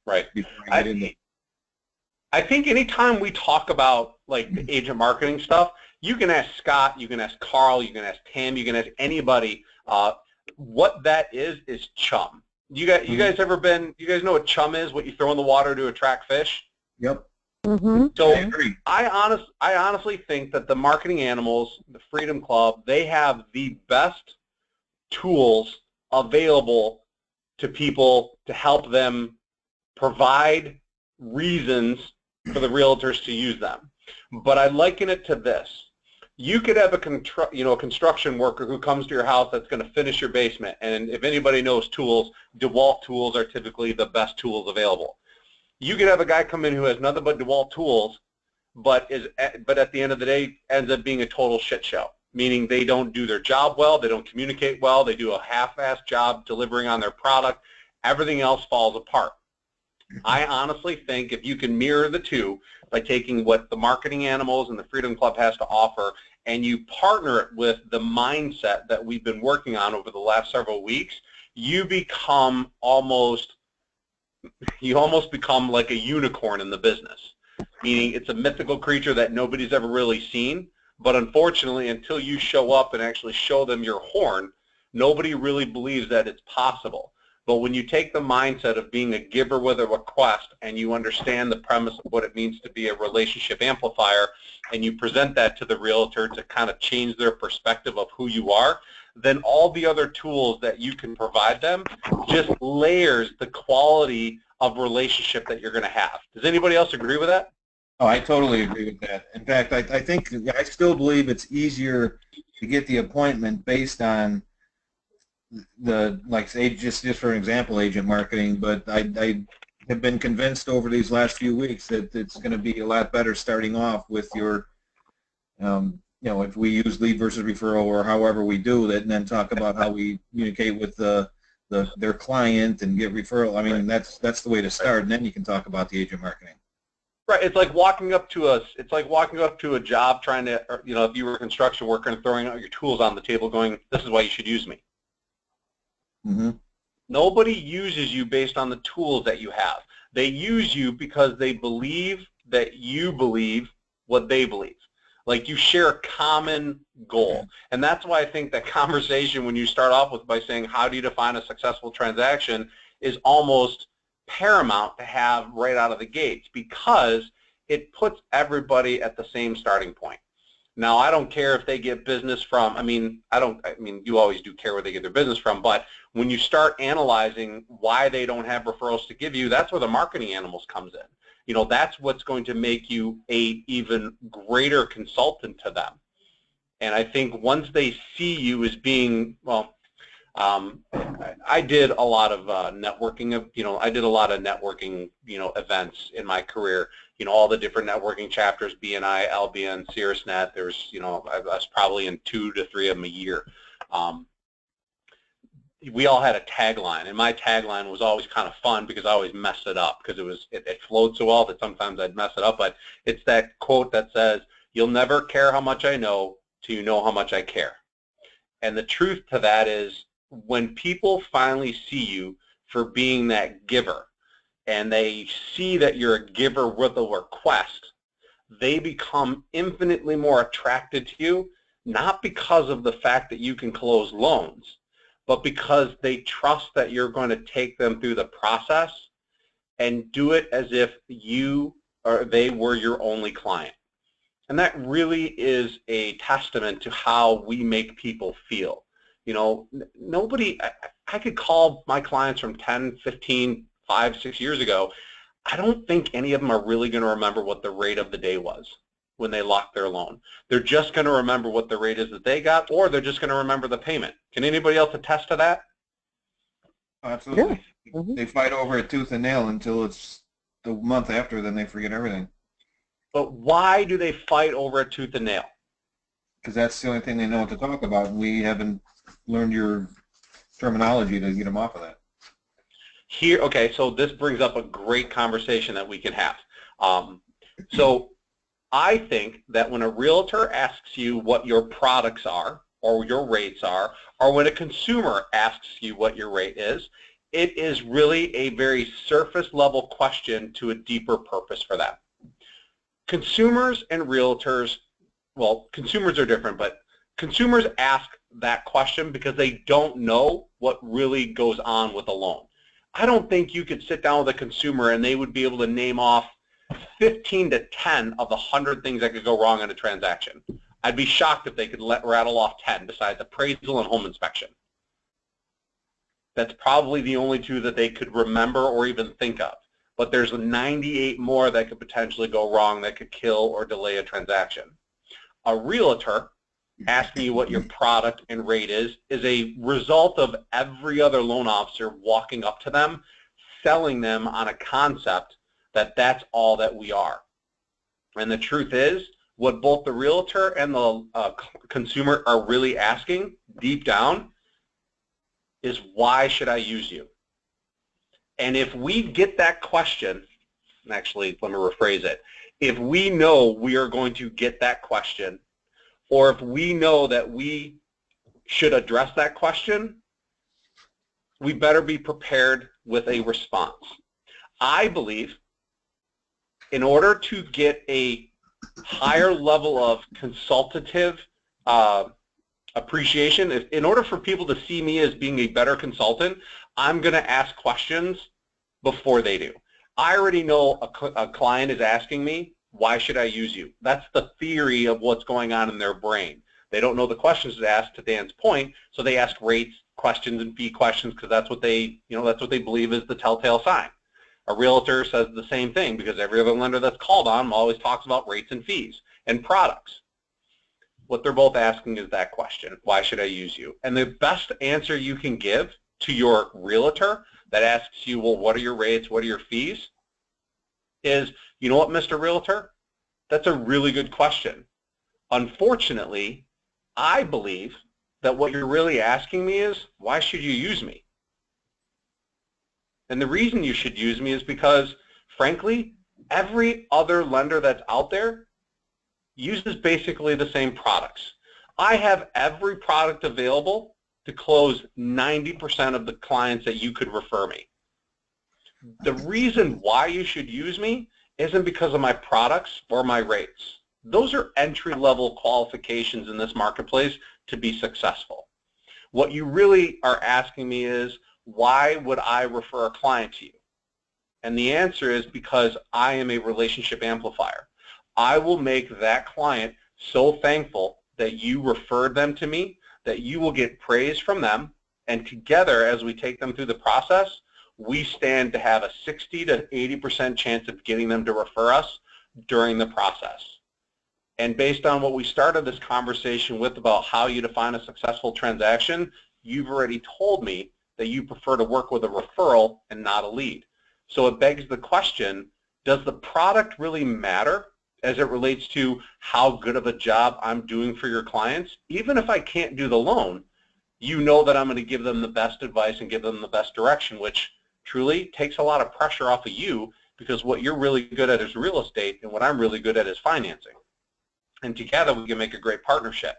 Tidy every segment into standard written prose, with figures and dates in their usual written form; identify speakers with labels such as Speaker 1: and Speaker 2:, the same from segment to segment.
Speaker 1: Right.
Speaker 2: before I get into.
Speaker 1: I think anytime we talk about like the agent marketing stuff, you can ask Scott, you can ask Carl, you can ask Tam, you can ask anybody. What that is chum. You
Speaker 2: Mhm.
Speaker 1: guys ever been? You guys know what chum is? What you throw in the water to attract fish?
Speaker 2: Yep, I
Speaker 1: So
Speaker 2: agree.
Speaker 1: I honestly think that the marketing animals, the Freedom Club, they have the best tools available to people to help them provide reasons for the realtors to use them. But I liken it to this. You could have a construction worker who comes to your house that's going to finish your basement, and if anybody knows tools, DeWalt tools are typically the best tools available. You could have a guy come in who has nothing but DeWalt tools, but at the end of the day ends up being a total shit show, meaning they don't do their job well, they don't communicate well, they do a half-assed job delivering on their product, everything else falls apart. I honestly think if you can mirror the two by taking what the marketing animals and the Freedom Club has to offer and you partner it with the mindset that we've been working on over the last several weeks, you almost become like a unicorn in the business, meaning it's a mythical creature that nobody's ever really seen, but unfortunately until you show up and actually show them your horn, nobody really believes that it's possible. But when you take the mindset of being a giver with a request and you understand the premise of what it means to be a relationship amplifier and you present that to the realtor to kind of change their perspective of who you are, then all the other tools that you can provide them just layers the quality of relationship that you're going to have. Does anybody else agree with that?
Speaker 2: Oh, I totally agree with that. In fact, I think I still believe it's easier to get the appointment based on the, like, say, just for an example, agent marketing. But I have been convinced over these last few weeks that it's going to be a lot better starting off with your, if we use lead versus referral or however we do that, and then talk about how we communicate with their client and get referral. I mean,
Speaker 1: Right.
Speaker 2: that's the way to start, and then you can talk about the agent marketing.
Speaker 1: Right. It's like walking up to a job trying to, if you were a construction worker and throwing out your tools on the table going, this is why you should use me.
Speaker 2: Mm-hmm.
Speaker 1: Nobody uses you based on the tools that you have. They use you because they believe that you believe what they believe. Like you share a common goal. And that's why I think that conversation when you start off with by saying, how do you define a successful transaction, is almost paramount to have right out of the gates because it puts everybody at the same starting point. Now, I don't care if they get business from, you always do care where they get their business from, but when you start analyzing why they don't have referrals to give you, that's where the marketing animals comes in. That's what's going to make you a even greater consultant to them. And I think once they see you as being, I did a lot of networking events in my career. All the different networking chapters, BNI, LBN, SiriusNet. There's, I was probably in 2 to 3 of them a year. We all had a tagline, and my tagline was always kind of fun because I always messed it up because it flowed so well that sometimes I'd mess it up. But it's that quote that says, "You'll never care how much I know till you know how much I care." And the truth to that is, when people finally see you for being that giver, and they see that you're a giver with a request, they become infinitely more attracted to you, not because of the fact that you can close loans, but because they trust that you're going to take them through the process and do it as if you or they were your only client. And that really is a testament to how we make people feel. Nobody, I could call my clients from 10, 15, 5, 6 years ago. I don't think any of them are really going to remember what the rate of the day was when they locked their loan. They're just going to remember what the rate is that they got, or they're just going to remember the payment. Can anybody else attest to that?
Speaker 2: Absolutely.
Speaker 3: Yeah. Mm-hmm.
Speaker 2: They fight over it tooth and nail until it's the month after, then they forget everything.
Speaker 1: But why do they fight over it tooth and nail?
Speaker 2: Because that's the only thing they know what to talk about, and we haven't learned your terminology to get them off of that.
Speaker 1: Okay, so this brings up a great conversation that we can have. So I think that when a realtor asks you what your products are or your rates are, or when a consumer asks you what your rate is, it is really a very surface level question to a deeper purpose for them. Consumers and realtors, well, consumers are different, but consumers ask that question because they don't know what really goes on with a loan. I don't think you could sit down with a consumer and they would be able to name off 15 to 10 of the 100 things that could go wrong in a transaction. I'd be shocked if they could rattle off 10 besides appraisal and home inspection. That's probably the only two that they could remember or even think of. But there's 98 more that could potentially go wrong that could kill or delay a transaction. A realtor asking you what your product and rate is a result of every other loan officer walking up to them, selling them on a concept that that's all that we are. And the truth is, what both the realtor and the consumer are really asking deep down is, why should I use you? And if we get that question, and actually let me rephrase it, if we know we are going to get that question, or if we know that we should address that question, we better be prepared with a response. I believe in order to get a higher level of consultative appreciation, in order for people to see me as being a better consultant, I'm going to ask questions before they do. I already know a client is asking me, why should I use you? That's the theory of what's going on in their brain. They don't know the questions to ask, to Dan's point, so they ask rates, questions, and fee questions because that's what they, that's what they believe is the telltale sign. A realtor says the same thing because every other lender that's called on them always talks about rates and fees and products. What they're both asking is that question, why should I use you? And the best answer you can give to your realtor that asks you, well, what are your rates, what are your fees, is, you know what, Mr. Realtor, that's a really good question. Unfortunately, I believe that what you're really asking me is, why should you use me? And the reason you should use me is because, frankly, every other lender that's out there uses basically the same products. I have every product available to close 90% of the clients that you could refer me. The reason why you should use me isn't because of my products or my rates. Those are entry-level qualifications in this marketplace to be successful. What you really are asking me is, why would I refer a client to you? And the answer is because I am a relationship amplifier. I will make that client so thankful that you referred them to me, that you will get praise from them, and together as we take them through the process, we stand to have a 60 to 80% chance of getting them to refer us during the process. And based on what we started this conversation with about how you define a successful transaction, you've already told me that you prefer to work with a referral and not a lead. So it begs the question, does the product really matter as it relates to how good of a job I'm doing for your clients? Even if I can't do the loan, you know that I'm going to give them the best advice and give them the best direction, which truly takes a lot of pressure off of you, because what you're really good at is real estate and what I'm really good at is financing. And together we can make a great partnership.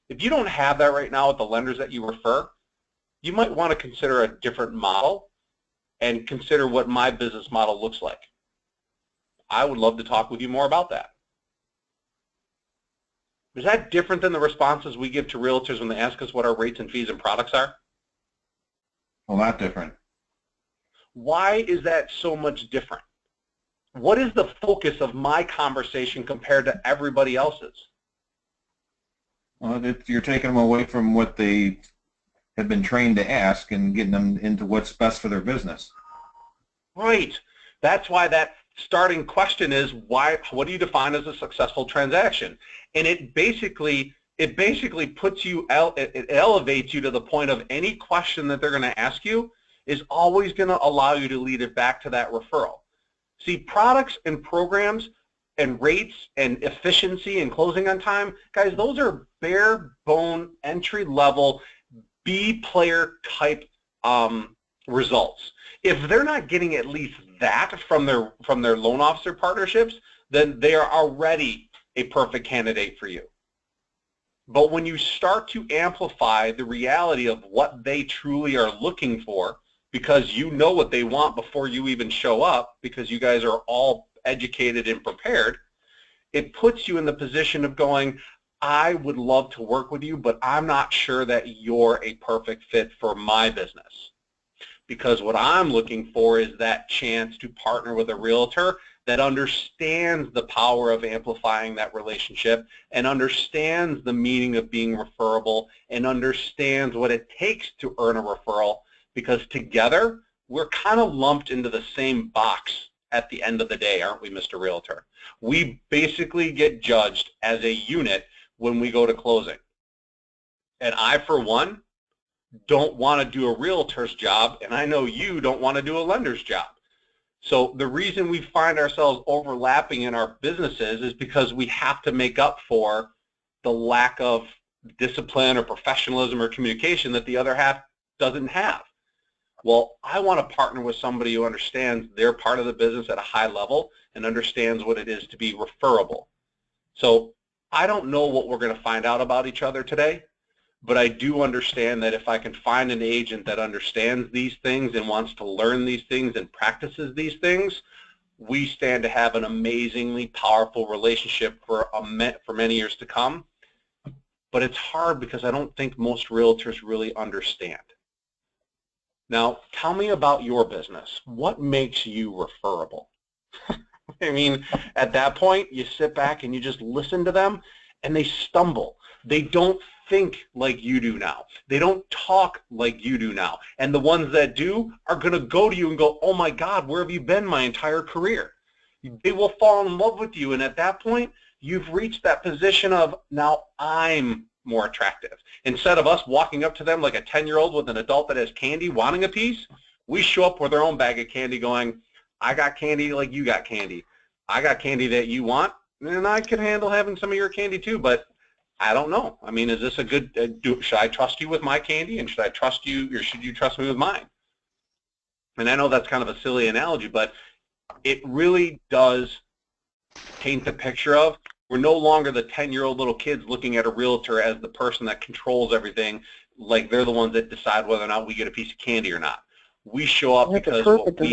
Speaker 1: If you don't have that right now with the lenders that you refer, you might want to consider a different model and consider what my business model looks like. I would love to talk with you more about that. Is that different than the responses we give to realtors when they ask us what our rates and fees and products are?
Speaker 2: A lot different.
Speaker 1: Why is that so much different? What is the focus of my conversation compared to everybody else's?
Speaker 2: Well, you're taking them away from what they have been trained to ask and getting them into what's best for their business.
Speaker 1: Right. That's why that starting question is, what do you define as a successful transaction? And it basically puts you, it elevates you to the point of any question that they're going to ask you is always going to allow you to lead it back to that referral. See, products and programs and rates and efficiency and closing on time, guys, those are bare bone entry level B-player type results. If they're not getting at least that from their loan officer partnerships, then they are already a perfect candidate for you. But when you start to amplify the reality of what they truly are looking for because you know what they want before you even show up, because you guys are all educated and prepared. It puts you in the position of going, I would love to work with you, but I'm not sure that you're a perfect fit for my business. Because what I'm looking for is that chance to partner with a realtor that understands the power of amplifying that relationship and understands the meaning of being referable and understands what it takes to earn a referral, because together we're kind of lumped into the same box at the end of the day, aren't we, Mr. Realtor? We basically get judged as a unit when we go to closing. And I, for one, don't want to do a realtor's job, and I know you don't want to do a lender's job. So the reason we find ourselves overlapping in our businesses is because we have to make up for the lack of discipline or professionalism or communication that the other half doesn't have. Well, I want to partner with somebody who understands their part of the business at a high level and understands what it is to be referable. So I don't know what we're going to find out about each other today, but I do understand that if I can find an agent that understands these things and wants to learn these things and practices these things, we stand to have an amazingly powerful relationship for many years to come. But it's hard because I don't think most realtors really understand. Now, tell me about your business. What makes you referable? I mean, at that point, you sit back and you just listen to them, and they stumble. They don't think like you do now. They don't talk like you do now. And the ones that do are going to go to you and go, oh my God, where have you been my entire career? They will fall in love with you. And at that point, you've reached that position of, now I'm more attractive. Instead of us walking up to them like a 10-year-old with an adult that has candy wanting a piece, we show up with our own bag of candy going, I got candy like you got candy. I got candy that you want, and I can handle having some of your candy too, but I don't know. I mean, is this a good, should I trust you with my candy, and should I trust you, or should you trust me with mine? And I know that's kind of a silly analogy, but it really does paint the picture of, we're no longer the 10-year-old little kids looking at a realtor as the person that controls everything, like they're the ones that decide whether or not we get a piece of candy or not. We show up because what we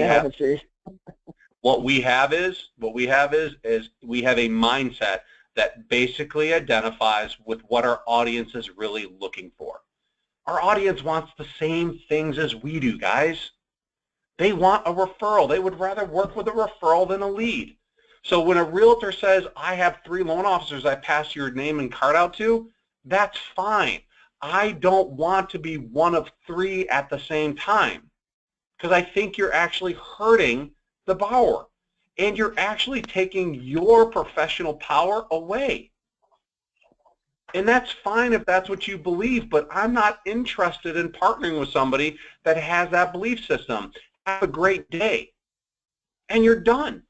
Speaker 1: have is we have a mindset that basically identifies with what our audience is really looking for. Our audience wants the same things as we do, guys. They want a referral. They would rather work with a referral than a lead. So when a realtor says, I have 3 loan officers I pass your name and card out to, that's fine. I don't want to be one of 3 at the same time, because I think you're actually hurting the borrower, and you're actually taking your professional power away. And that's fine if that's what you believe, but I'm not interested in partnering with somebody that has that belief system. Have a great day, and you're done.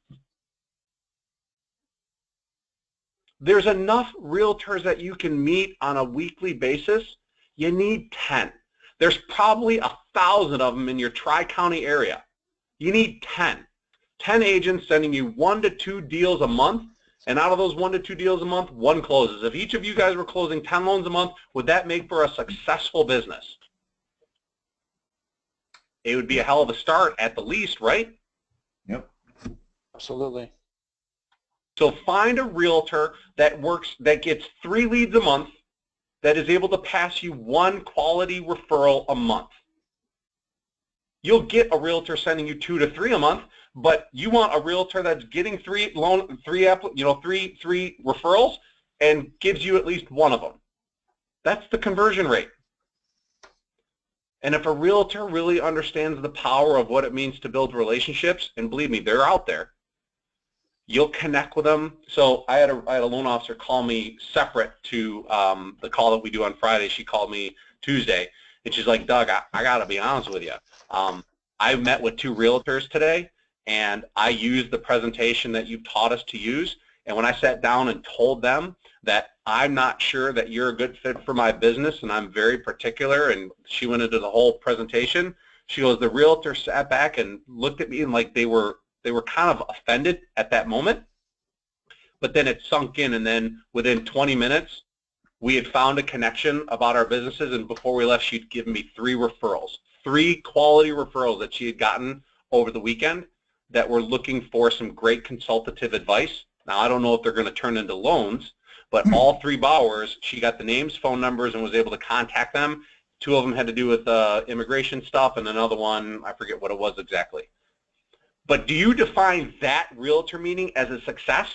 Speaker 1: There's enough realtors that you can meet on a weekly basis. You need 10. There's probably 1,000 of them in your Tri-County area. You need 10. 10 agents sending you 1 to 2 deals a month, and out of those 1 to 2 deals a month, 1 closes. If each of you guys were closing 10 loans a month, would that make for a successful business? It would be a hell of a start at the least, right?
Speaker 2: Yep.
Speaker 3: Absolutely.
Speaker 1: So find a realtor that gets 3 leads a month, that is able to pass you 1 quality referral a month. You'll get a realtor sending you 2 to 3 a month, but you want a realtor that's getting 3 referrals and gives you at least 1 of them. That's the conversion rate. And if a realtor really understands the power of what it means to build relationships, and believe me, they're out there, you'll connect with them. So I had a loan officer call me separate to the call that we do on Friday. She called me Tuesday, and she's like, Doug, I got to be honest with you. I met with 2 realtors today, and I used the presentation that you've taught us to use. And when I sat down and told them that I'm not sure that you're a good fit for my business, and I'm very particular, and she went into the whole presentation, she goes, the realtor sat back and looked at me and like they were kind of offended at that moment, but then it sunk in, and then within 20 minutes, we had found a connection about our businesses, and before we left, she'd given me 3 referrals. 3 quality referrals that she had gotten over the weekend that were looking for some great consultative advice. Now, I don't know if they're going to turn into loans, but all 3 borrowers, she got the names, phone numbers, and was able to contact them. 2 of them had to do with immigration stuff, and another one, I forget what it was exactly. But do you define that realtor meeting as a success?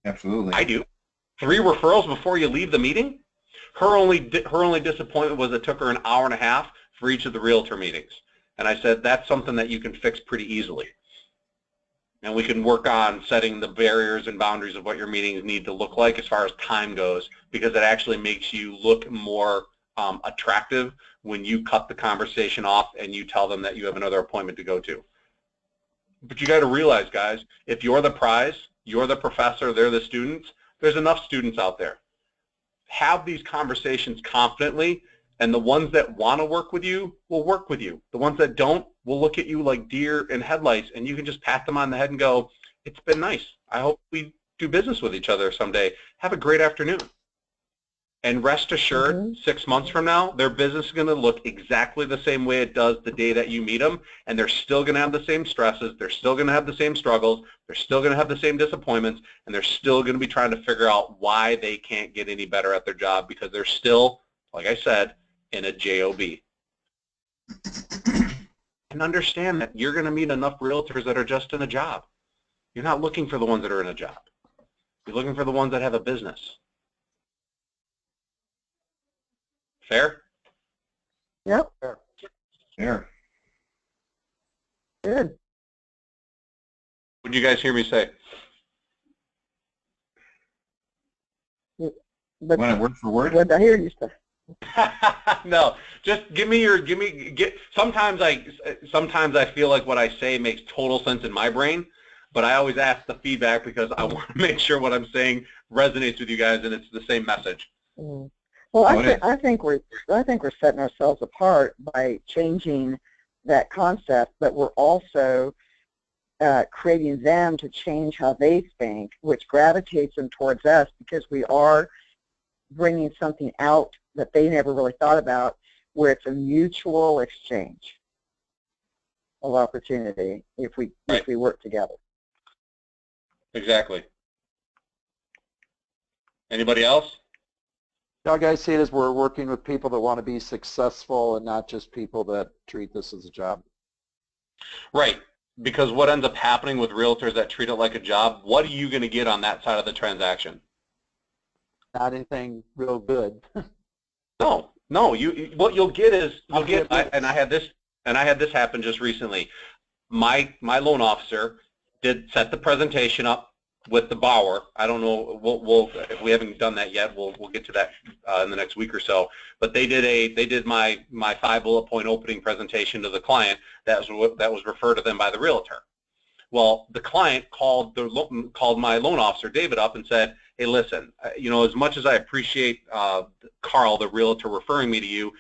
Speaker 2: Absolutely.
Speaker 1: I do. 3 referrals before you leave the meeting? Her only disappointment was it took her an hour and a half for each of the realtor meetings. And I said, that's something that you can fix pretty easily. And we can work on setting the barriers and boundaries of what your meetings need to look like as far as time goes, because it actually makes you look more attractive when you cut the conversation off and you tell them that you have another appointment to go to. But you got to realize, guys, if you're the prize, you're the professor, they're the students, there's enough students out there. Have these conversations confidently, and the ones that want to work with you will work with you. The ones that don't will look at you like deer in headlights, and you can just pat them on the head and go, it's been nice. I hope we do business with each other someday. Have a great afternoon. And rest assured, 6 months from now, their business is going to look exactly the same way it does the day that you meet them, and they're still going to have the same stresses, they're still going to have the same struggles, they're still going to have the same disappointments, and they're still going to be trying to figure out why they can't get any better at their job because they're still, like I said, in a job. And understand that you're going to meet enough realtors that are just in a job. You're not looking for the ones that are in a job. You're looking for the ones that have a business. Fair?
Speaker 3: Yep.
Speaker 2: Fair.
Speaker 3: Good.
Speaker 1: What did you guys hear me say?
Speaker 3: But
Speaker 2: Want it word for word?
Speaker 3: what did I hear you say?
Speaker 1: No, just sometimes I feel like what I say makes total sense in my brain, but I always ask the feedback because I want to make sure what I'm saying resonates with you guys and it's the same message.
Speaker 3: Mm. Well, I think we're setting ourselves apart by changing that concept, but we're also creating them to change how they think, which gravitates them towards us because we are bringing something out that they never really thought about, where it's a mutual exchange of opportunity if we work together.
Speaker 1: Exactly. Anybody else?
Speaker 4: Doug, I see it as we're working with people that want to be successful and not just people that treat this as a job.
Speaker 1: Right, because what ends up happening with realtors that treat it like a job, what are you going to get on that side of the transaction?
Speaker 4: Not anything real good.
Speaker 1: No, what you'll get is and I had this happen just recently. My loan officer did set the presentation up with the borrower. I don't know. We'll if we haven't done that yet, we'll get to that in the next week or so. But they did my 5 bullet point opening presentation to the client that was referred to them by the realtor. Well, the client called my loan officer David up and said, "Hey, listen, as much as I appreciate Carl, the realtor, referring me to you,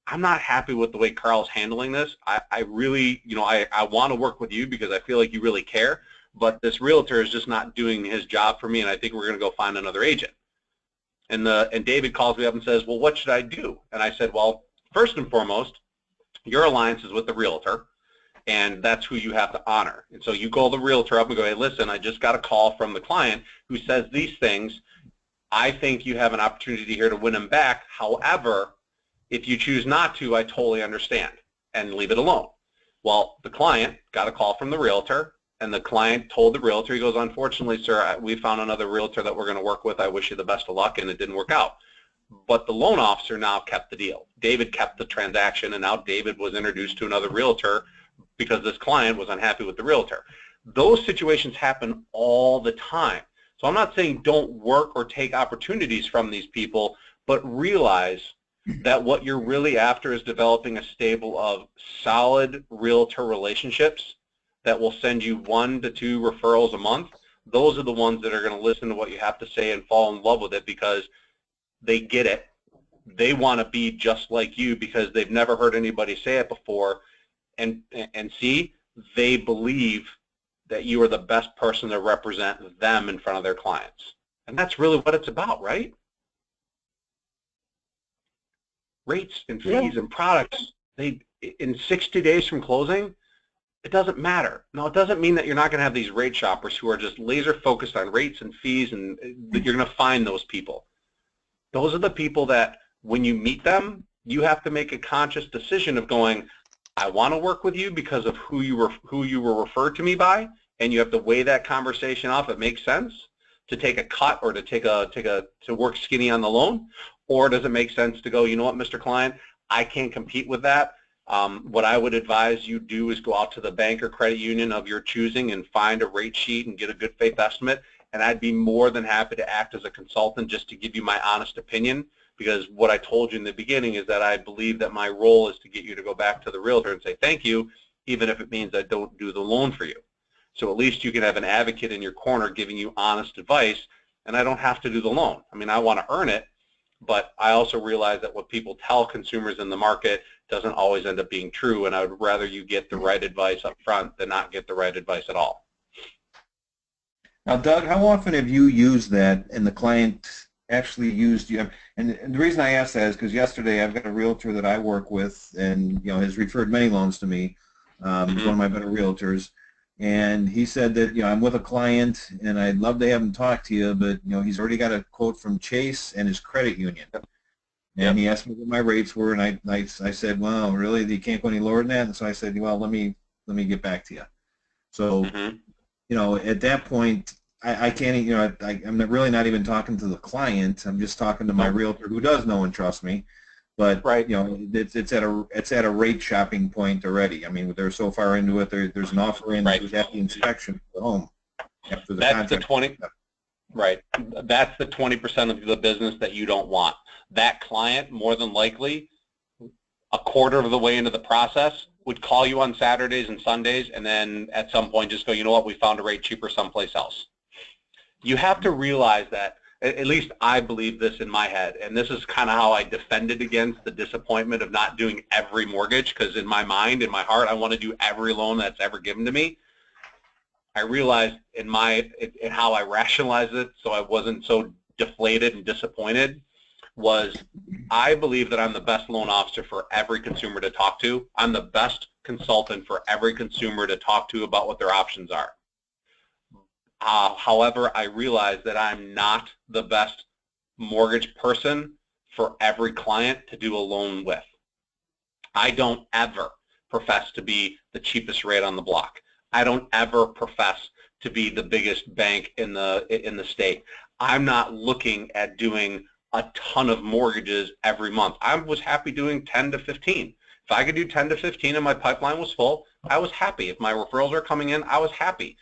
Speaker 1: I'm not happy with the way Carl's handling this. I really, I want to work with you because I feel like you really care. But this realtor is just not doing his job for me, and I think we're going to go find another agent." And David calls me up and says, "Well, what should I do?" And I said, "Well, first and foremost, your alliance is with the realtor, and that's who you have to honor. And so you call the realtor up and go, hey, listen, I just got a call from the client who says these things. I think you have an opportunity here to win them back. However, if you choose not to, I totally understand, and leave it alone." Well, the client got a call from the realtor, and the client told the realtor, he goes, "Unfortunately, sir, we found another realtor that we're going to work with. I wish you the best of luck," and it didn't work out. But the loan officer now kept the deal. David kept the transaction, and now David was introduced to another realtor because this client was unhappy with the realtor. Those situations happen all the time. So I'm not saying don't work or take opportunities from these people, but realize that what you're really after is developing a stable of solid realtor relationships that will send you 1 to 2 referrals a month. Those are the ones that are going to listen to what you have to say and fall in love with it because they get it. They want to be just like you because they've never heard anybody say it before. And see, they believe that you are the best person to represent them in front of their clients. And that's really what it's about, right? Rates and fees and products in 60 days from closing, it doesn't matter. Now, it doesn't mean that you're not going to have these rate shoppers who are just laser focused on rates and fees, and that you're going to find those people. Those are the people that when you meet them, you have to make a conscious decision of going, I want to work with you because of who you were referred to me by, and you have to weigh that conversation off. It makes sense to take a cut or to work skinny on the loan, or does it make sense to go, you know what, Mr. Client, I can't compete with that. What I would advise you do is go out to the bank or credit union of your choosing and find a rate sheet and get a good faith estimate, and I'd be more than happy to act as a consultant just to give you my honest opinion, because what I told you in the beginning is that I believe that my role is to get you to go back to the realtor and say thank you, even if it means I don't do the loan for you. So at least you can have an advocate in your corner giving you honest advice, and I don't have to do the loan. I mean, I want to earn it, but I also realize that what people tell consumers in the market doesn't always end up being true, and I would rather you get the right advice up front than not get the right advice at all.
Speaker 2: Now, Doug, how often have you used that and the client actually used you? And the reason I ask that is because yesterday I've got a realtor that I work with, and has referred many loans to me. He's one of my better realtors, and he said that I'm with a client and I'd love to have him talk to you, but he's already got a quote from Chase and his credit union. And he asked me what my rates were, and I said, well, really, you can't go any lower than that. And so I said, well, let me get back to you. So at that point, I can't, I'm really not even talking to the client. I'm just talking to my realtor who does know and trust me. But it's at a rate shopping point already. I mean, they're so far into it. There's an offer in. There's at the inspection for the home after the
Speaker 1: That's
Speaker 2: contract.
Speaker 1: The 20. Right. That's the 20% of the business that you don't want. That client, more than likely, a quarter of the way into the process, would call you on Saturdays and Sundays, and then at some point just go, you know what, we found a rate cheaper someplace else. You have to realize that, at least I believe this in my head, and this is kind of how I defended against the disappointment of not doing every mortgage, because in my mind, in my heart, I want to do every loan that's ever given to me. I realized in how I rationalized it, so I wasn't so deflated and disappointed, was I believe that I'm the best loan officer for every consumer to talk to. I'm the best consultant for every consumer to talk to about what their options are. However, I realize that I'm not the best mortgage person for every client to do a loan with. I don't ever profess to be the cheapest rate on the block. I don't ever profess to be the biggest bank in the state. I'm not looking at doing a ton of mortgages every month. I was happy doing 10 to 15. If I could do 10 to 15 and my pipeline was full, I was happy. If my referrals were coming in, I was happy.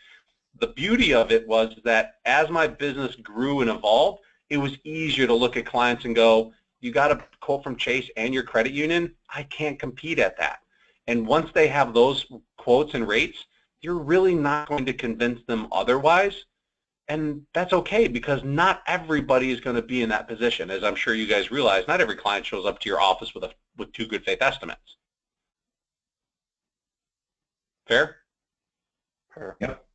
Speaker 1: The beauty of it was that as my business grew and evolved, it was easier to look at clients and go, you got a quote from Chase and your credit union? I can't compete at that. And once they have those quotes and rates, you're really not going to convince them otherwise. And that's okay, because not everybody is going to be in that position. As I'm sure you guys realize, not every client shows up to your office with two good faith estimates. Fair?
Speaker 2: Fair. Yep.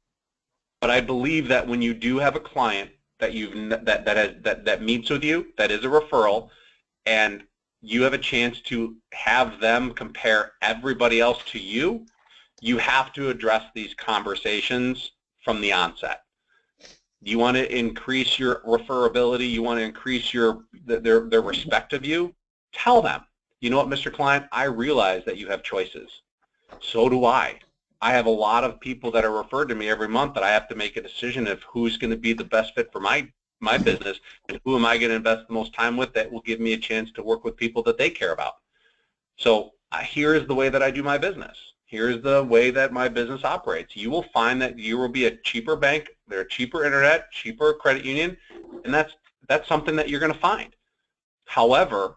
Speaker 1: But I believe that when you do have a client that that meets with you, that is a referral, and you have a chance to have them compare everybody else to you, you have to address these conversations from the onset. You want to increase your referability, you want to increase their respect of you, tell them, you know what, Mr. Client, I realize that you have choices. So do I. I have a lot of people that are referred to me every month that I have to make a decision of who's going to be the best fit for my business, and who am I going to invest the most time with that will give me a chance to work with people that they care about. So here is the way that I do my business. Here's the way that my business operates. You will find that you will be a cheaper bank, they're a cheaper internet, cheaper credit union, and that's something that you're going to find. However,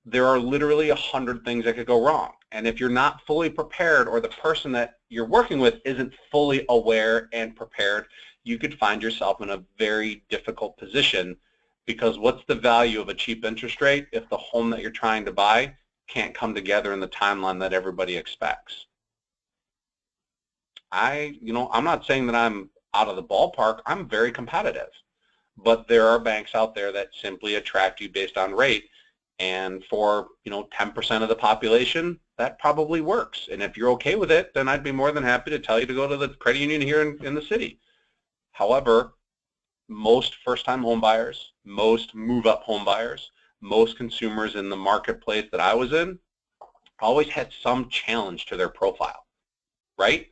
Speaker 1: there are literally 100 things that could go wrong. And if you're not fully prepared, or the person that you're working with isn't fully aware and prepared, you could find yourself in a very difficult position, because what's the value of a cheap interest rate if the home that you're trying to buy can't come together in the timeline that everybody expects? I'm not saying that I'm out of the ballpark. I'm very competitive. But there are banks out there that simply attract you based on rate. And for, 10% of the population, that probably works. And if you're okay with it, then I'd be more than happy to tell you to go to the credit union here in the city. However, most first-time home buyers, most move-up home buyers, most consumers in the marketplace that I was in always had some challenge to their profile, right?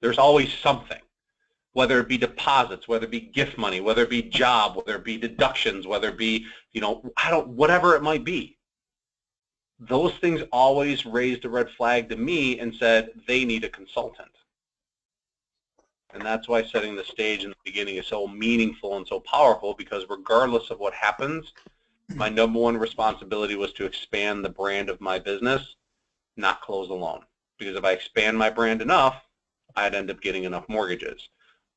Speaker 1: There's always something, whether it be deposits, whether it be gift money, whether it be job, whether it be deductions, whether it be, whatever it might be. Those things always raised a red flag to me and said they need a consultant. And that's why setting the stage in the beginning is so meaningful and so powerful, because regardless of what happens, my number one responsibility was to expand the brand of my business, not close the loan. Because if I expand my brand enough, I'd end up getting enough mortgages.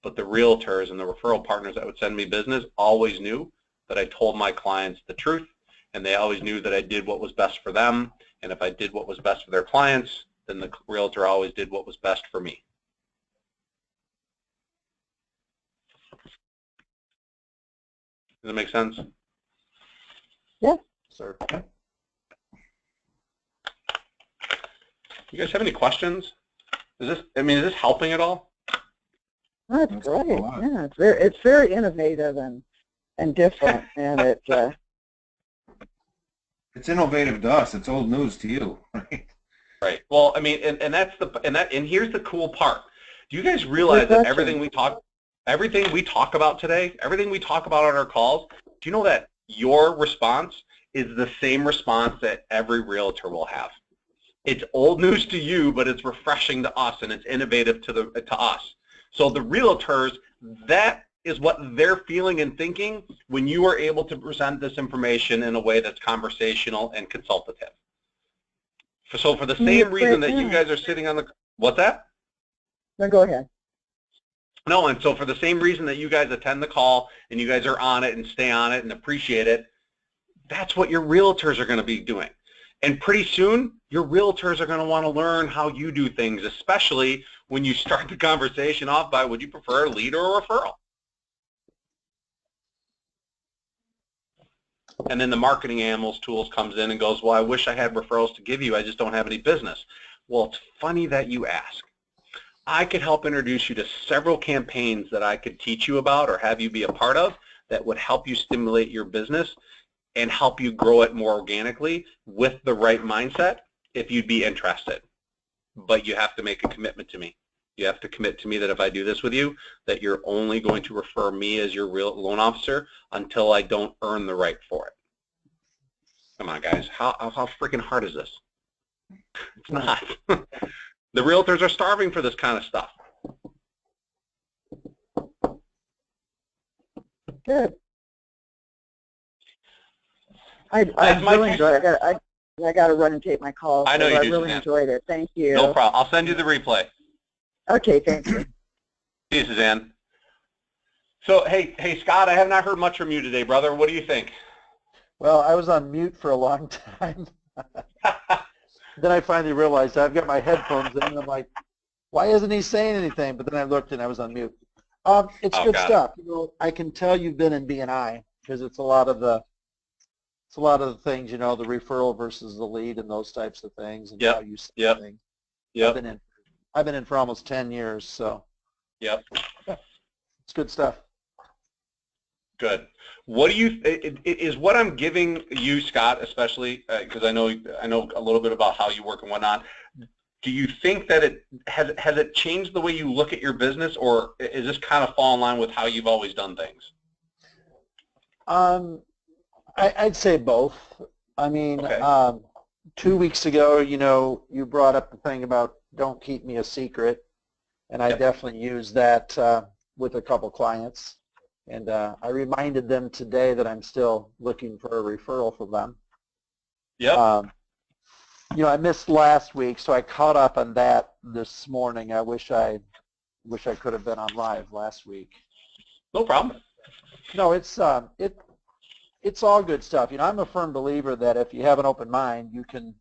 Speaker 1: But the realtors and the referral partners that would send me business always knew that I told my clients the truth, and they always knew that I did what was best for them. And if I did what was best for their clients, then the realtor always did what was best for me. Does that make sense?
Speaker 3: Yeah.
Speaker 4: Sir.
Speaker 1: You guys have any questions? Is this helping at all?
Speaker 3: That's great. Yeah, it's very innovative and different, and
Speaker 2: it's innovative to us. It's old news to you, right?
Speaker 1: Right. Well, and here's the cool part. Do you guys realize that everything we talk about today, everything we talk about on our calls, do you know that your response is the same response that every realtor will have? It's old news to you, but it's refreshing to us, and it's innovative to us. So the realtors, that is what they're feeling and thinking when you are able to present this information in a way that's conversational and consultative. So for the same reason that you guys are sitting on the, what's that?
Speaker 3: No, go ahead.
Speaker 1: No, and so for the same reason that you guys attend the call and you guys are on it and stay on it and appreciate it, that's what your realtors are going to be doing. And pretty soon, your realtors are going to want to learn how you do things, especially when you start the conversation off by, would you prefer a lead or a referral? And then the marketing animals tools comes in and goes, well, I wish I had referrals to give you. I just don't have any business. Well, it's funny that you ask. I could help introduce you to several campaigns that I could teach you about or have you be a part of that would help you stimulate your business and help you grow it more organically with the right mindset if you'd be interested. But you have to make a commitment to me. You have to commit to me that if I do this with you, that you're only going to refer me as your real loan officer until I don't earn the right for it. Come on, guys. How freaking hard is this? It's not. The realtors are starving for this kind of stuff.
Speaker 3: Good. I really enjoyed it. I got to run and take my call.
Speaker 1: I know you do,
Speaker 3: I really enjoyed it. Thank you.
Speaker 1: No problem. I'll send you the replay.
Speaker 3: Okay, thank you.
Speaker 1: See you, Suzanne. So, hey, Scott, I have not heard much from you today, brother. What do you think?
Speaker 4: Well, I was on mute for a long time. Then I finally realized I've got my headphones in, and I'm like, why isn't he saying anything? But then I looked, and I was on mute. It's good stuff. I can tell you've been in B&I because it's a lot of the things, the referral versus the lead and those types of things, and how you see things.
Speaker 1: Yep.
Speaker 4: I've been in for almost 10 years, so.
Speaker 1: Yep.
Speaker 4: It's good stuff.
Speaker 1: Good. What do you is what I'm giving you, Scott, especially because I know a little bit about how you work and whatnot. Do you think that it has it changed the way you look at your business, or is this kind of fall in line with how you've always done things?
Speaker 4: I'd say both. I mean,
Speaker 1: okay.
Speaker 4: 2 weeks ago, you brought up the thing about don't keep me a secret, and I definitely used that with a couple clients. And I reminded them today that I'm still looking for a referral from them.
Speaker 1: Yep.
Speaker 4: I missed last week, so I caught up on that this morning. I wish I could have been on live last week.
Speaker 1: No problem.
Speaker 4: No, it's all good stuff. I'm a firm believer that if you have an open mind, you can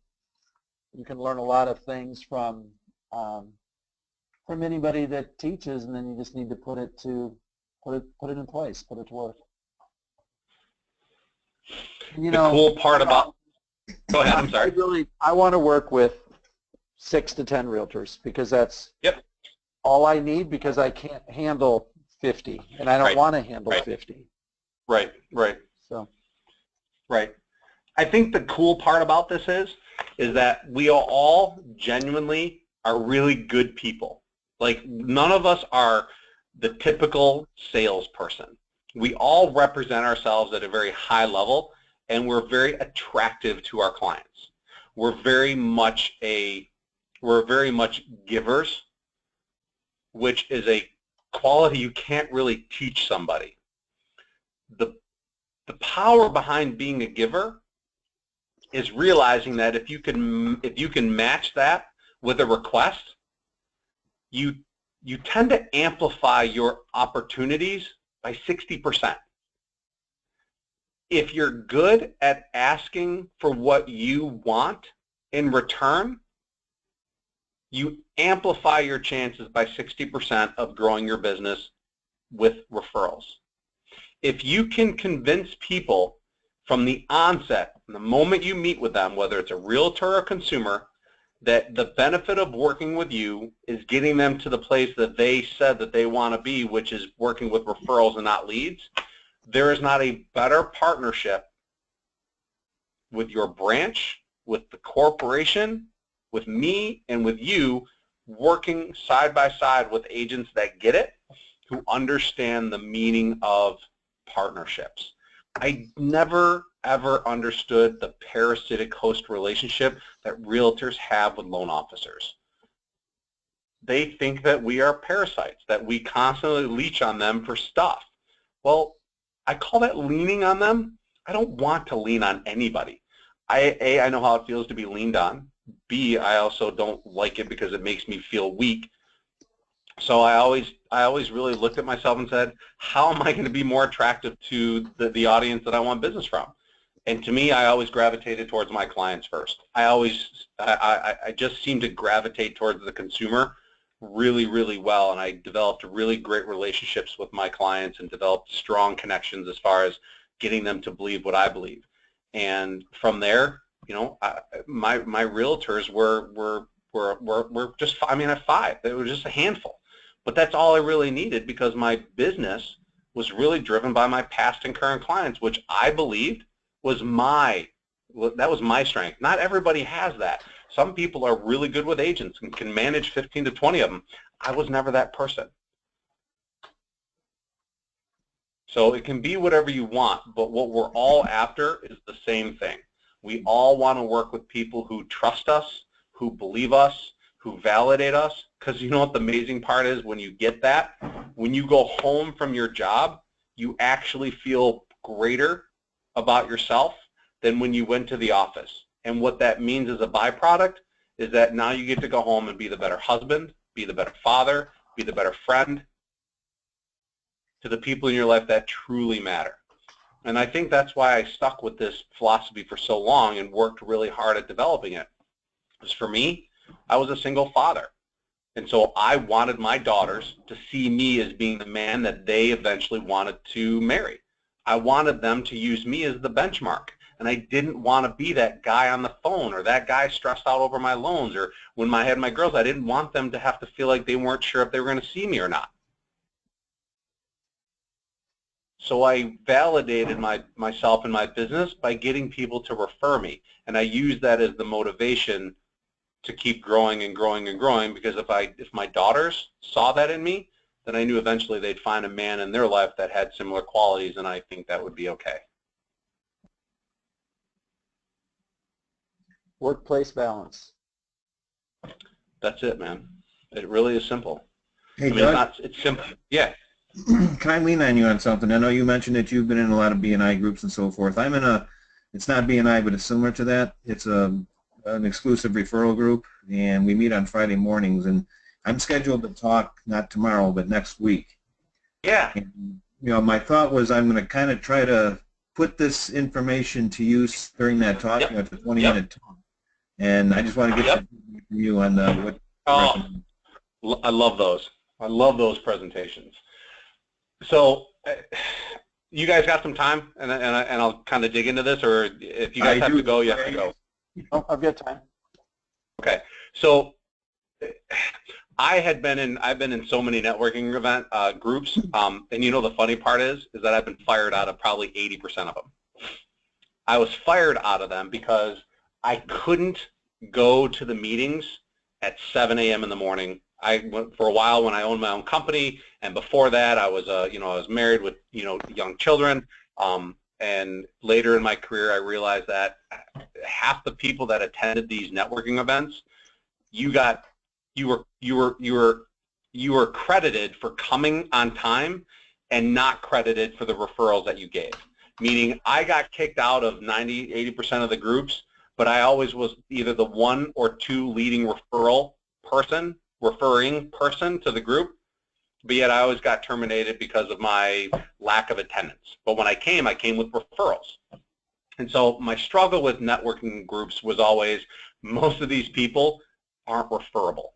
Speaker 4: learn a lot of things from anybody that teaches, and then you just need to put it in place, put it to work.
Speaker 1: The cool part about Go ahead, I'm sorry.
Speaker 4: I want to work with 6 to 10 realtors because that's
Speaker 1: Yep.
Speaker 4: all I need, because I can't handle 50, and I don't
Speaker 1: Right.
Speaker 4: want to handle
Speaker 1: Right.
Speaker 4: 50.
Speaker 1: Right, right,
Speaker 4: So,
Speaker 1: right. I think the cool part about this is that we all genuinely are really good people. Like, none of us are the typical salesperson. We all represent ourselves at a very high level, and we're very attractive to our clients. We're very much givers, which is a quality you can't really teach somebody. The power behind being a giver is realizing that if you can match that with a request, you tend to amplify your opportunities by 60%. If you're good at asking for what you want in return, you amplify your chances by 60% of growing your business with referrals. If you can convince people from the onset, from the moment you meet with them, whether it's a realtor or a consumer, that the benefit of working with you is getting them to the place that they said that they want to be, which is working with referrals and not leads, there is not a better partnership with your branch, with the corporation, with me, and with you, working side by side with agents that get it, who understand the meaning of partnerships. I never, ever understood the parasitic host relationship that realtors have with loan officers. They think that we are parasites, that we constantly leech on them for stuff. Well, I call that leaning on them. I don't want to lean on anybody. I know how it feels to be leaned on. B, I also don't like it because it makes me feel weak. So I always really looked at myself and said, how am I going to be more attractive to the audience that I want business from? And to me, I always gravitated towards my clients first. I just seem to gravitate towards the consumer really, really well, and I developed really great relationships with my clients and developed strong connections as far as getting them to believe what I believe. And from there, you know, my realtors were just, I mean, at 5, they were just a handful. But that's all I really needed, because my business was really driven by my past and current clients, which I believed was my strength. Not everybody has that. Some people are really good with agents and can manage 15 to 20 of them. I was never that person. So it can be whatever you want, but what we're all after is the same thing. We all want to work with people who trust us, who believe us, who validate us, because you know what the amazing part is? When you get that, when you go home from your job, you actually feel greater about yourself than when you went to the office. And what that means as a byproduct is that now you get to go home and be the better husband, be the better father, be the better friend to the people in your life that truly matter. And I think that's why I stuck with this philosophy for so long and worked really hard at developing it. Because for me, I was a single father. And so I wanted my daughters to see me as being the man that they eventually wanted to marry. I wanted them to use me as the benchmark. And I didn't want to be that guy on the phone or that guy stressed out over my loans, or when I had my girls, I didn't want them to have to feel like they weren't sure if they were going to see me or not. So I validated myself and my business by getting people to refer me. And I used that as the motivation to keep growing and growing and growing, because if my daughters saw that in me, then I knew eventually they'd find a man in their life that had similar qualities, and I think that would be okay.
Speaker 4: workplace balance.
Speaker 1: That's it, man. It really is simple.
Speaker 2: Hey,
Speaker 1: I mean,
Speaker 2: Doug,
Speaker 1: it's simple. Yeah.
Speaker 2: can I lean on you on something? I know you mentioned that you've been in a lot of B&I groups and so forth. I'm in it's not B&I, but it's similar to that. It's an exclusive referral group, and we meet on Friday mornings, and I'm scheduled to talk, not tomorrow, but next week.
Speaker 1: Yeah.
Speaker 2: And, you know, my thought was I'm going to kind of try to put this information to use during that talk.
Speaker 1: Yep.
Speaker 2: You know, it's a 20-minute talk. And I just want to get you on what.
Speaker 1: Oh, I love those. I love those presentations. So you guys got some time, and I'll kind of dig into this, or if you guys have to go, you have to go.
Speaker 4: Oh, I've got time.
Speaker 1: Okay, so I've been in so many networking event groups, and you know the funny part is that I've been fired out of probably 80% of them. I was fired out of them because I couldn't go to the meetings at 7 a.m. in the morning. I went for a while when I owned my own company, and before that, I was I was married with young children. And later in my career, I realized that half the people that attended these networking events, you were credited for coming on time and not credited for the referrals that you gave. Meaning I got kicked out of 80% of the groups, but I always was either the 1 or 2 leading referring person to the group, but yet I always got terminated because of my lack of attendance. But when I came with referrals. And so my struggle with networking groups was always, most of these people aren't referable.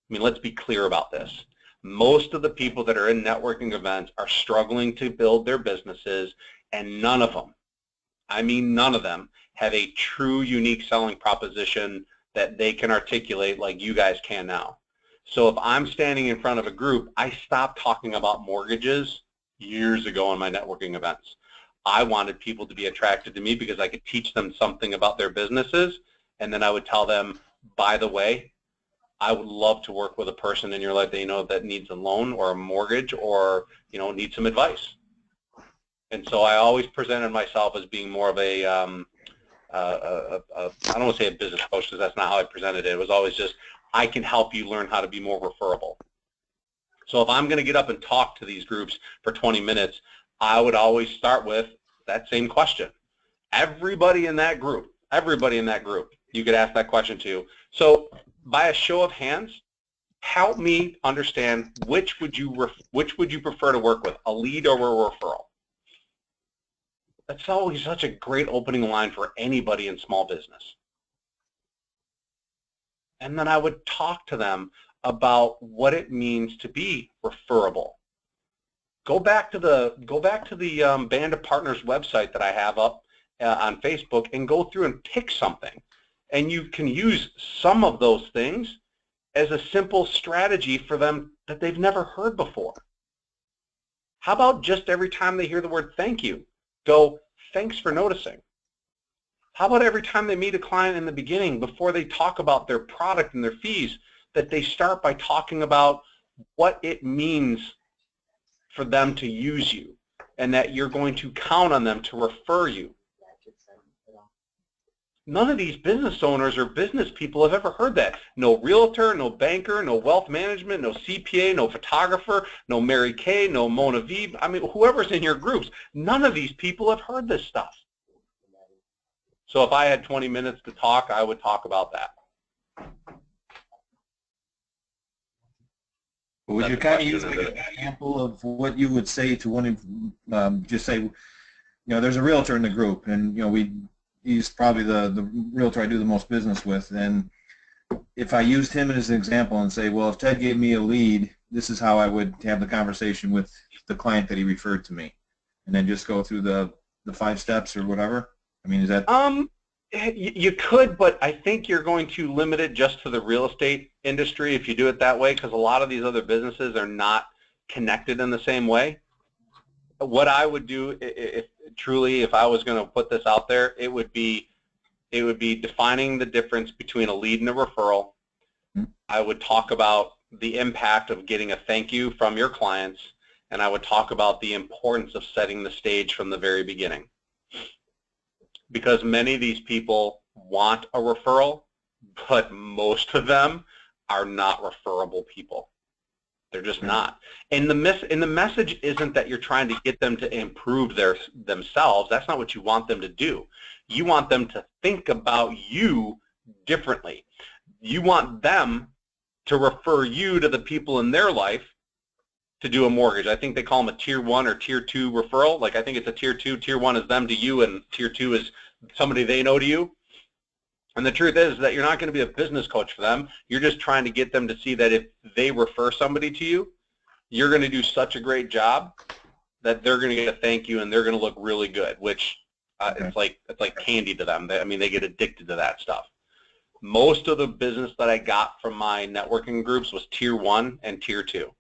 Speaker 1: I mean, let's be clear about this. Most of the people that are in networking events are struggling to build their businesses, and none of them, I mean none of them, have a true unique selling proposition that they can articulate like you guys can now. So if I'm standing in front of a group, I stopped talking about mortgages years ago on my networking events. I wanted people to be attracted to me because I could teach them something about their businesses, and then I would tell them, by the way, I would love to work with a person in your life that that needs a loan or a mortgage or needs some advice. And so I always presented myself as being more of a I don't want to say a business coach because that's not how I presented it. It was always just, I can help you learn how to be more referable. So if I'm going to get up and talk to these groups for 20 minutes, I would always start with that same question. Everybody in that group, you could ask that question to. So by a show of hands, help me understand which would you prefer to work with, a lead or a referral? That's always such a great opening line for anybody in small business. And then I would talk to them about what it means to be referable. Go back to the Band of Partners website that I have up on Facebook and go through and pick something. And you can use some of those things as a simple strategy for them that they've never heard before. How about just every time they hear the word thank you, go, thanks for noticing. How about every time they meet a client in the beginning, before they talk about their product and their fees, that they start by talking about what it means for them to use you and that you're going to count on them to refer you. None of these business owners or business people have ever heard that. No realtor, no banker, no wealth management, no CPA, no photographer, no Mary Kay, no Mona V. I mean, whoever's in your groups, none of these people have heard this stuff. So if I had 20 minutes to talk, I would talk about that.
Speaker 2: Would you kind of use like an example of what you would say to one of, just say, there's a realtor in the group, and he's probably the realtor I do the most business with, and if I used him as an example and say, well, if Ted gave me a lead, this is how I would have the conversation with the client that he referred to me, and then just go through the 5 steps or whatever. I mean, is that?
Speaker 1: You could, but I think you're going to limit it just to the real estate industry if you do it that way, because a lot of these other businesses are not connected in the same way. What I would do, if I was going to put this out there, it would be defining the difference between a lead and a referral. I would talk about the impact of getting a thank you from your clients, and I would talk about the importance of setting the stage from the very beginning. Because many of these people want a referral, but most of them are not referable people. They're just not. And the message isn't that you're trying to get them to improve themselves. That's not what you want them to do. You want them to think about you differently. You want them to refer you to the people in their life to do a mortgage. I think they call them a tier 1 or tier 2 referral. Like I think it's a tier 2. Tier 1 is them to you, and tier 2 is somebody they know to you. And the truth is that you're not going to be a business coach for them. You're just trying to get them to see that if they refer somebody to you, you're going to do such a great job that they're going to get a thank you and they're going to look really good, which it's like candy to them. I mean, they get addicted to that stuff. Most of the business that I got from my networking groups was tier 1 and tier 2.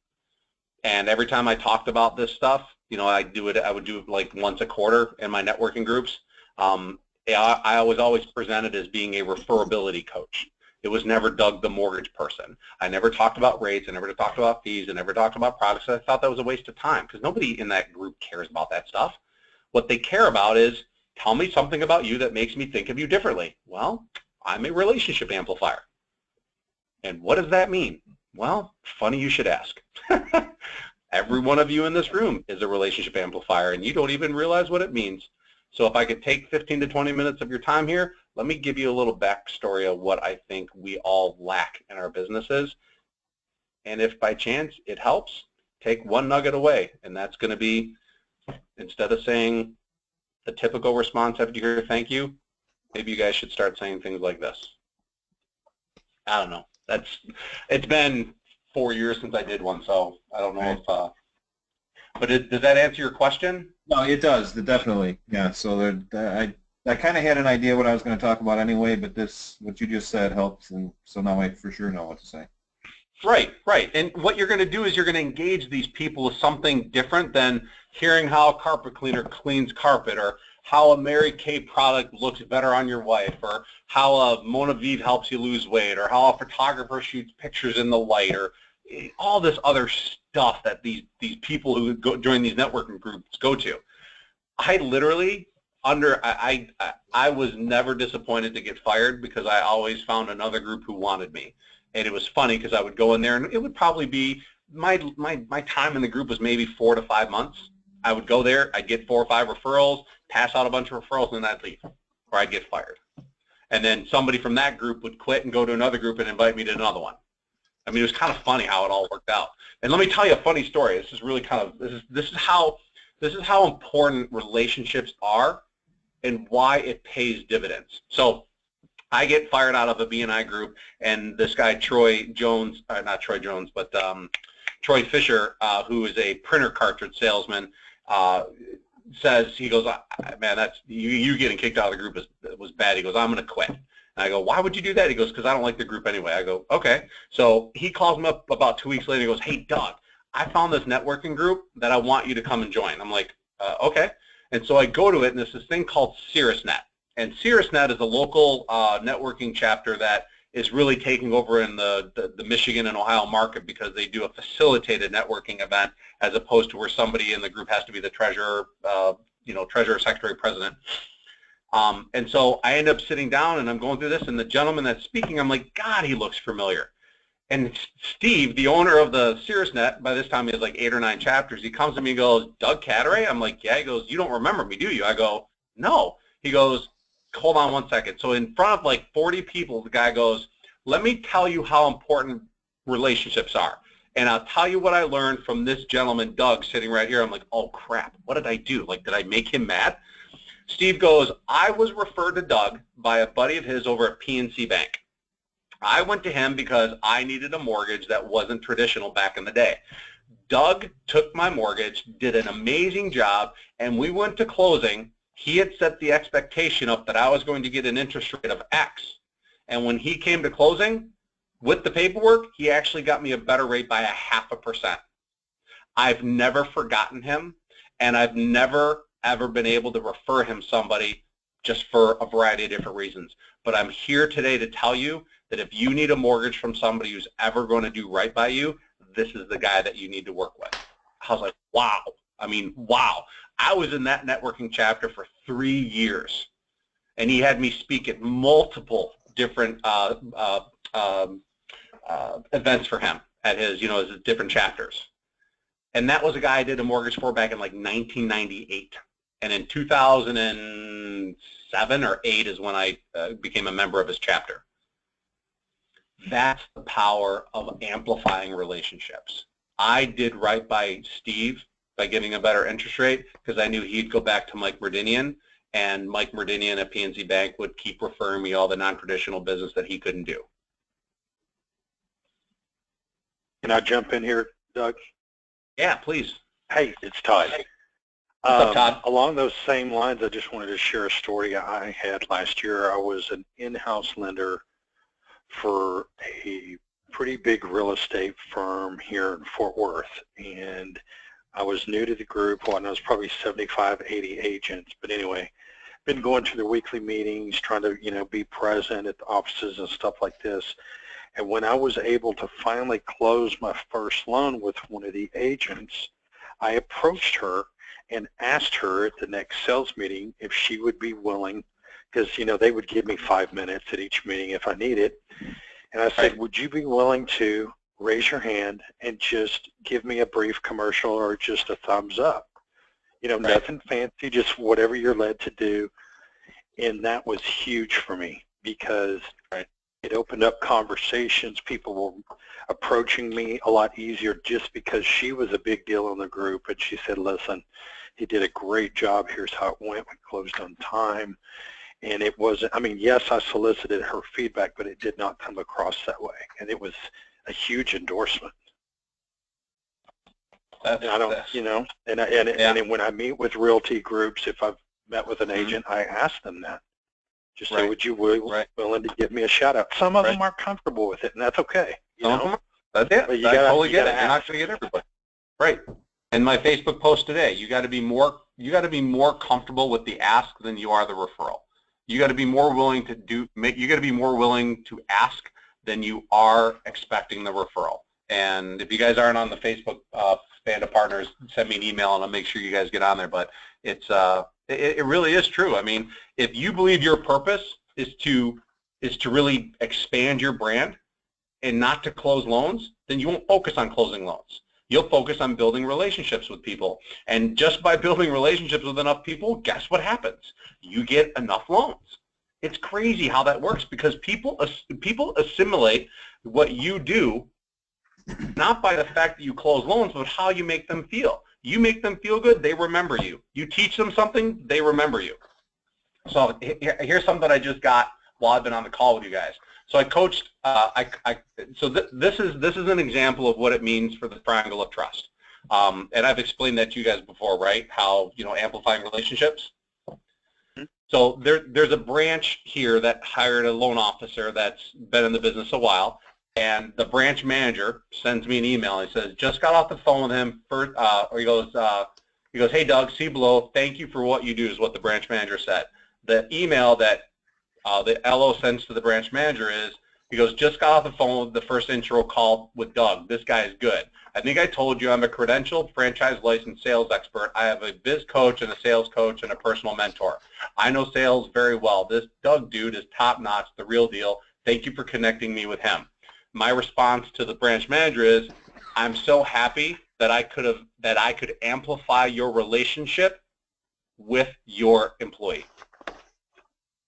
Speaker 1: And every time I talked about this stuff, you know, I would do it like once a quarter in my networking groups. I was always presented as being a referability coach. It was never Doug the mortgage person. I never talked about rates. I never talked about fees. I never talked about products. I thought that was a waste of time because nobody in that group cares about that stuff. What they care about is, tell me something about you that makes me think of you differently. Well, I'm a relationship amplifier. And what does that mean? Well, funny you should ask. Every one of you in this room is a relationship amplifier, and you don't even realize what it means. So if I could take 15 to 20 minutes of your time here, let me give you a little backstory of what I think we all lack in our businesses. And if by chance it helps, take one nugget away, and that's going to be, instead of saying the typical response after you hear thank you, maybe you guys should start saying things like this. I don't know. It's been 4 years since I did one, so I don't know if. But does that answer your question?
Speaker 2: No, it does. Definitely. Yeah. So I kind of had an idea what I was going to talk about anyway, but what you just said helps, and so now I for sure know what to say.
Speaker 1: Right, right. And what you're going to do is you're going to engage these people with something different than hearing how a carpet cleaner cleans carpet, or how a Mary Kay product looks better on your wife, or how a Monavide helps you lose weight, or how a photographer shoots pictures in the light, or all this other stuff that these people who join these networking groups go to. I literally, I was never disappointed to get fired because I always found another group who wanted me. And it was funny because I would go in there and it would probably be, my time in the group was maybe 4 to 5 months. I would go there, I'd get 4 or 5 referrals, pass out a bunch of referrals, and then I'd leave, or I'd get fired. And then somebody from that group would quit and go to another group and invite me to another one. I mean, it was kind of funny how it all worked out. And let me tell you a funny story. This is really kind of, this is how important relationships are and why it pays dividends. So I get fired out of a B&I group, and this guy Troy Jones, not Troy Jones, but Troy Fisher, who is a printer cartridge salesman, says, he goes, man, that's you getting kicked out of the group was bad. He goes, I'm going to quit. And I go, why would you do that? He goes, because I don't like the group anyway. I go, okay. So he calls me up about 2 weeks later. He goes, hey, Doug, I found this networking group that I want you to come and join. I'm like, okay. And so I go to it, and there's this thing called CirrusNet. And CirrusNet is a local networking chapter that is really taking over in the Michigan and Ohio market because they do a facilitated networking event as opposed to where somebody in the group has to be the treasurer, treasurer, secretary, president. And so I end up sitting down and I'm going through this, and the gentleman that's speaking, I'm like, God, he looks familiar. And Steve, the owner of the CirrusNet, by this time he has like 8 or 9 chapters, he comes to me and goes, Doug Catteray? I'm like, yeah. He goes, you don't remember me, do you? I go, no. He goes, hold on 1 second. So in front of like 40 people, the guy goes, let me tell you how important relationships are. And I'll tell you what I learned from this gentleman, Doug, sitting right here. I'm like, oh, crap. What did I do? Like, did I make him mad? Steve goes, I was referred to Doug by a buddy of his over at PNC Bank. I went to him because I needed a mortgage that wasn't traditional back in the day. Doug took my mortgage, did an amazing job, and we went to closing. He had set the expectation up that I was going to get an interest rate of X. And when he came to closing, with the paperwork, he actually got me a better rate by 0.5%. I've never forgotten him, and I've never, ever been able to refer him somebody just for a variety of different reasons. But I'm here today to tell you that if you need a mortgage from somebody who's ever going to do right by you, this is the guy that you need to work with. I was like, wow. I mean, wow. I was in that networking chapter for 3 years, and he had me speak at multiple different events for him at his, his different chapters. And that was a guy I did a mortgage for back in like 1998. And in 2007 or 8 is when I became a member of his chapter. That's the power of amplifying relationships. I did right by Steve by giving a better interest rate because I knew he'd go back to Mike Merdinian, and Mike Merdinian at PNC Bank would keep referring me all the non-traditional business that he couldn't do.
Speaker 5: Can I jump in here, Doug?
Speaker 1: Yeah, please.
Speaker 5: Hey, it's Todd.
Speaker 1: What's up, Todd?
Speaker 5: Along those same lines, I just wanted to share a story I had last year. I was an in-house lender for a pretty big real estate firm here in Fort Worth, and I was new to the group. Well, I was probably 75, 80 agents, but anyway, been going to the weekly meetings, trying to, be present at the offices and stuff like this. And when I was able to finally close my first loan with one of the agents, I approached her and asked her at the next sales meeting if she would be willing, because, they would give me 5 minutes at each meeting if I needed. And I said, would you be willing to raise your hand and just give me a brief commercial or just a thumbs up? Nothing fancy, just whatever you're led to do. And that was huge for me because it opened up conversations. People were approaching me a lot easier just because she was a big deal in the group. And she said, listen, he did a great job. Here's how it went. We closed on time. And it wasn't, yes, I solicited her feedback, but it did not come across that way. And it was a huge endorsement. And I don't, and when I meet with realty groups, if I've met with an agent, I ask them that. Just say, would you be willing to give me a shout out? Some of them aren't comfortable with it, and that's okay.
Speaker 1: That's it. I totally get it. You're not going to get everybody. Right. And my Facebook post today, you got to be more comfortable with the ask than you are the referral. You got to be more willing to you got to be more willing to ask than you are expecting the referral. And if you guys aren't on the Facebook band of partners, send me an email and I'll make sure you guys get on there. But it's it really is true. If you believe your purpose is to really expand your brand and not to close loans, then you won't focus on closing loans. You'll focus on building relationships with people. And just by building relationships with enough people, guess what happens? You get enough loans. It's crazy how that works because people assimilate what you do not by the fact that you close loans, but how you make them feel. You make them feel good, they remember you. You teach them something, they remember you. So here's something I just got while I've been on the call with you guys. So I coached. This is an example of what it means for the triangle of trust. And I've explained that to you guys before, right? How amplifying relationships. So there's a branch here that hired a loan officer that's been in the business a while. And the branch manager sends me an email. He says, just got off the phone with him. He goes, hey, Doug, see below. Thank you for what you do is what the branch manager said. The email that the LO sends to the branch manager is, he goes, just got off the phone with the first intro call with Doug. This guy is good. I think I told you I'm a credentialed, franchise licensed sales expert. I have a biz coach and a sales coach and a personal mentor. I know sales very well. This Doug dude is top notch, the real deal. Thank you for connecting me with him. My response to the branch manager is, I'm so happy that I could amplify your relationship with your employee.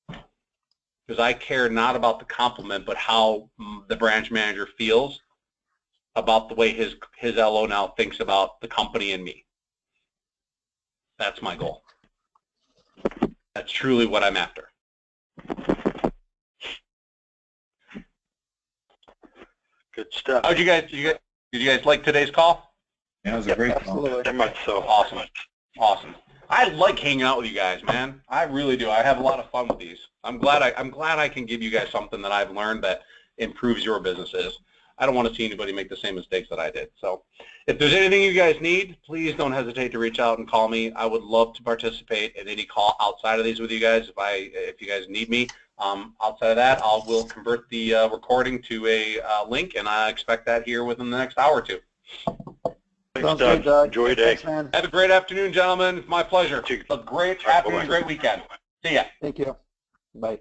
Speaker 1: Because I care not about the compliment, but how the branch manager feels about the way his LO now thinks about the company and me. That's my goal. That's truly what I'm after.
Speaker 5: Good stuff.
Speaker 1: How'd you guys? Did you guys like today's call?
Speaker 2: Yeah, it was a great call.
Speaker 5: Very much so.
Speaker 1: Awesome. I like hanging out with you guys, man. I really do. I have a lot of fun with these. I'm glad I can give you guys something that I've learned that improves your businesses. I don't want to see anybody make the same mistakes that I did. So if there's anything you guys need, please don't hesitate to reach out and call me. I would love to participate in any call outside of these with you guys if you guys need me. Outside of that, will convert the recording to a link, and I expect that here within the next hour or two.
Speaker 5: Thanks, Doug. Enjoy your day.
Speaker 4: Thanks, man.
Speaker 1: Have a great afternoon, gentlemen. It's my pleasure. A great afternoon, great weekend. See ya.
Speaker 4: Thank you. Bye.